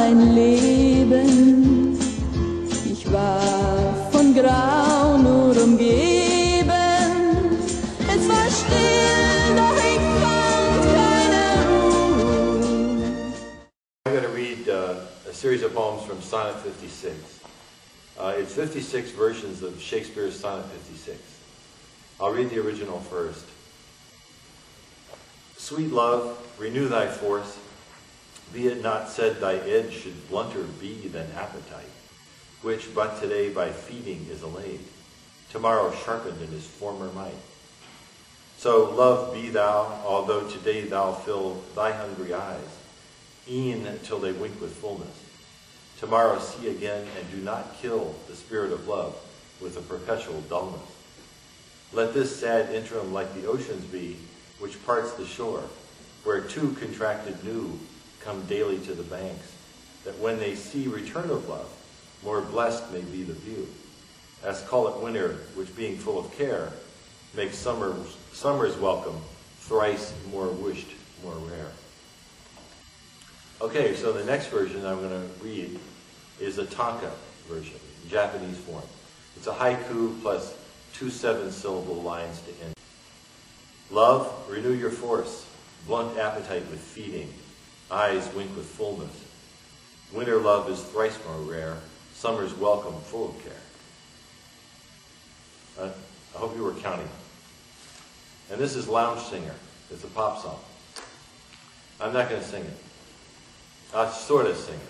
mein Leben. Ich war von Grau nur umgeben. Es war still, doch ich fand keine Ruhe. I'm going to read a series of poems from Sonnet 56. It's 56 versions of Shakespeare's Sonnet 56. I'll read the original first. Sweet love, renew thy force. Be it not said thy edge should blunter be than appetite, which but today by feeding is allayed, tomorrow sharpened in his former might. So love be thou, although today thou fill thy hungry eyes, e'en till they wink with fullness. Tomorrow see again, and do not kill the spirit of love with a perpetual dullness. Let this sad interim like the oceans be, which parts the shore, where two contracted new come daily to the banks, that when they see return of love, more blessed may be the view. As call it winter, which being full of care, makes summer's welcome thrice more wished, more rare. Okay, so the next version I'm going to read is a tanka version, Japanese form. It's a haiku plus 2 7-syllable lines to end. Love, renew your force, blunt appetite with feeding, eyes wink with fullness. Winter love is thrice more rare, summer's welcome full of care. I hope you were counting. And this is Lounge Singer. It's a pop song. I'm not going to sing it. I'll sort of sing it.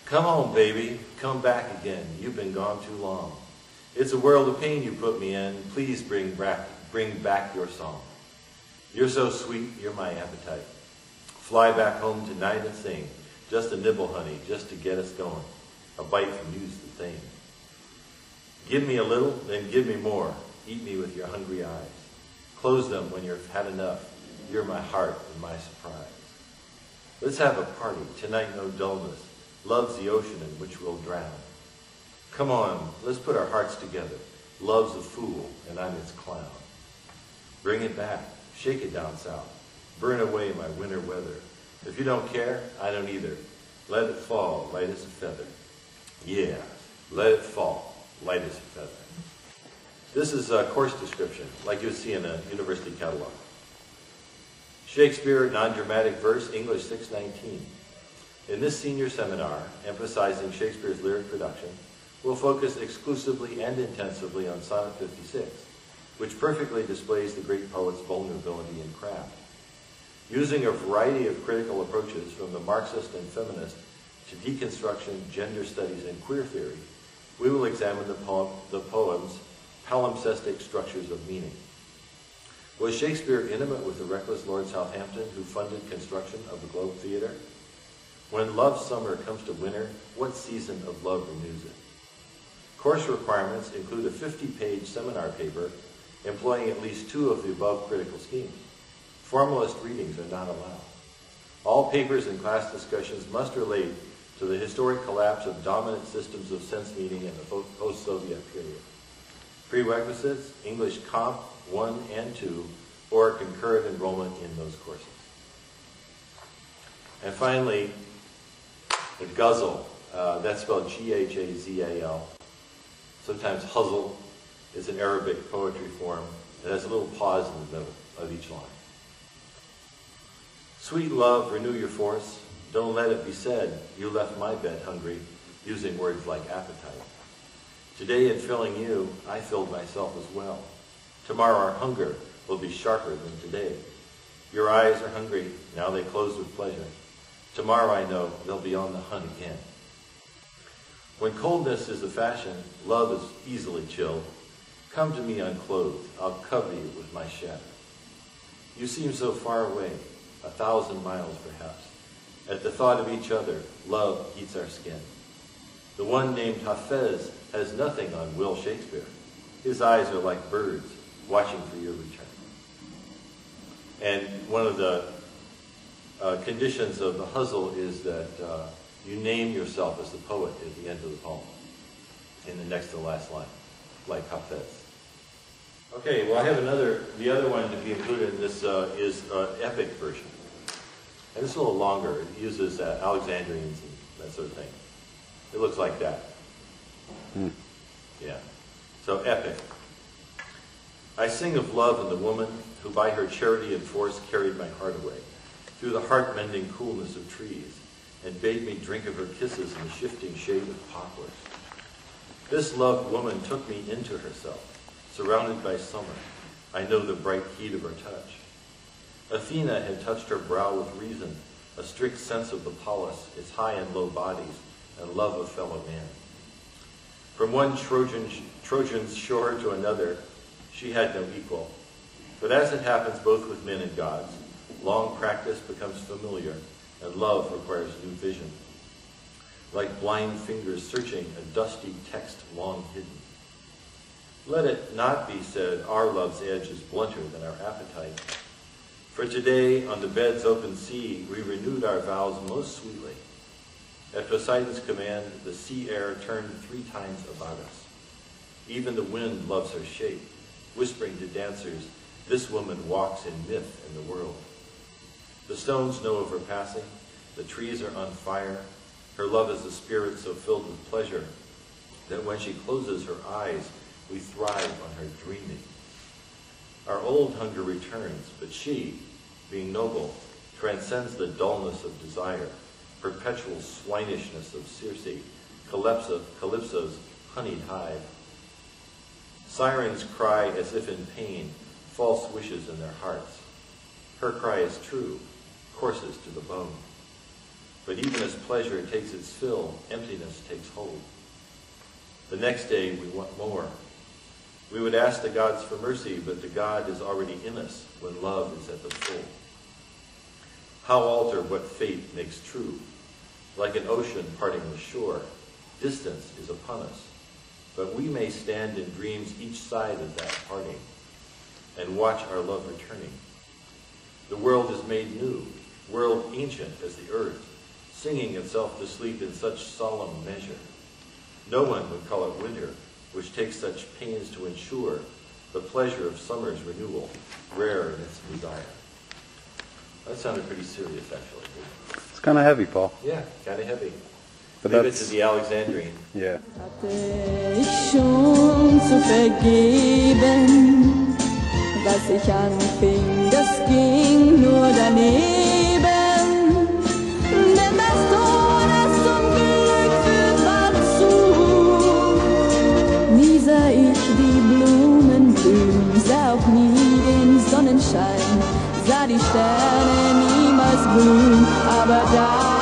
Come on, baby, come back again. You've been gone too long. It's a world of pain you put me in. Please bring back your song. You're so sweet, you're my appetite. Fly back home tonight and sing. Just a nibble, honey, just to get us going. A bite from you's the thing. Give me a little, then give me more. Eat me with your hungry eyes. Close them when you've had enough. You're my heart and my surprise. Let's have a party, tonight no dullness. Love's the ocean in which we'll drown. Come on, let's put our hearts together. Love's a fool, and I'm its clown. Bring it back, shake it down south. Burn away my winter weather. If you don't care, I don't either. Let it fall, light as a feather. Yeah, let it fall, light as a feather. This is a course description, like you'd see in a university catalog. Shakespeare, non-dramatic verse, English 619. In this senior seminar, emphasizing Shakespeare's lyric production, we'll focus exclusively and intensively on Sonnet 56, which perfectly displays the great poet's vulnerability and craft. Using a variety of critical approaches from the Marxist and feminist to deconstruction, gender studies, and queer theory, we will examine the poem's palimpsestic structures of meaning. Was Shakespeare intimate with the reckless Lord Southampton who funded construction of the Globe Theatre? When love's summer comes to winter, what season of love renews it? Course requirements include a 50-page seminar paper employing at least 2 of the above critical schemes. Formalist readings are not allowed. All papers and class discussions must relate to the historic collapse of dominant systems of sense meaning in the post-Soviet period. Prerequisites, English Comp 1 and 2, or concurrent enrollment in those courses. And finally, the ghazal, that's spelled G-H-A-Z-A-L. Sometimes huzzle is an Arabic poetry form. It has a little pause in the middle of each line. Sweet love, renew your force. Don't let it be said, you left my bed hungry, using words like appetite. Today in filling you, I filled myself as well. Tomorrow our hunger will be sharper than today. Your eyes are hungry, now they close with pleasure. Tomorrow I know they'll be on the hunt again. When coldness is the fashion, love is easily chilled. Come to me unclothed, I'll cover you with my shadow. You seem so far away, 1,000 miles perhaps. At the thought of each other, love heats our skin. The one named Hafez has nothing on Will Shakespeare. His eyes are like birds, watching for your return. And one of the conditions of the huzzle is that you name yourself as the poet at the end of the poem, in the next to the last line, like Hafez. Okay, well I have the other one to be included in this is epic version. And it's a little longer. It uses Alexandrians and that sort of thing. It looks like that. Yeah. So epic. I sing of love and the woman who by her charity and force carried my heart away through the heart-mending coolness of trees and bade me drink of her kisses in the shifting shade of poplars. This loved woman took me into herself, surrounded by summer. I know the bright heat of her touch. Athena had touched her brow with reason, a strict sense of the polis, its high and low bodies, and love of fellow man. From one Trojan's shore to another, she had no equal. But as it happens both with men and gods, long practice becomes familiar, and love requires new vision. Like blind fingers searching a dusty text long hidden. Let it not be said our love's edge is blunter than our appetite. For today, on the bed's open sea, we renewed our vows most sweetly. At Poseidon's command, the sea air turned 3 times about us. Even the wind loves her shape, whispering to dancers, this woman walks in myth in the world. The stones know of her passing, the trees are on fire. Her love is a spirit so filled with pleasure that when she closes her eyes, we thrive on her dreaming. Our old hunger returns, but she, being noble, transcends the dullness of desire, perpetual swinishness of Circe, Calypso's honeyed hive. Sirens cry as if in pain, false wishes in their hearts. Her cry is true, courses to the bone. But even as pleasure takes its fill, emptiness takes hold. The next day we want more. We would ask the gods for mercy, but the God is already in us when love is at the full. How alter what fate makes true? Like an ocean parting the shore, distance is upon us. But we may stand in dreams each side of that parting and watch our love returning. The world is made new, world ancient as the earth, singing itself to sleep in such solemn measure. No one would call it winter, which takes such pains to ensure the pleasure of summer's renewal, rare in its desire. That sounded pretty serious, actually. It's kind of heavy, Paul. Yeah, kind of heavy. But Leave it that's to the Alexandrian. Yeah. Hatte ich schon zu vergeben, was ich anfing, das ging nur daneben. Denn das Tor, das zum Glück führt, war zu. Nie sah ich die Blumen blühen, sah auch nie den Sonnenschein, sah die Sterne niemals glühen, aber da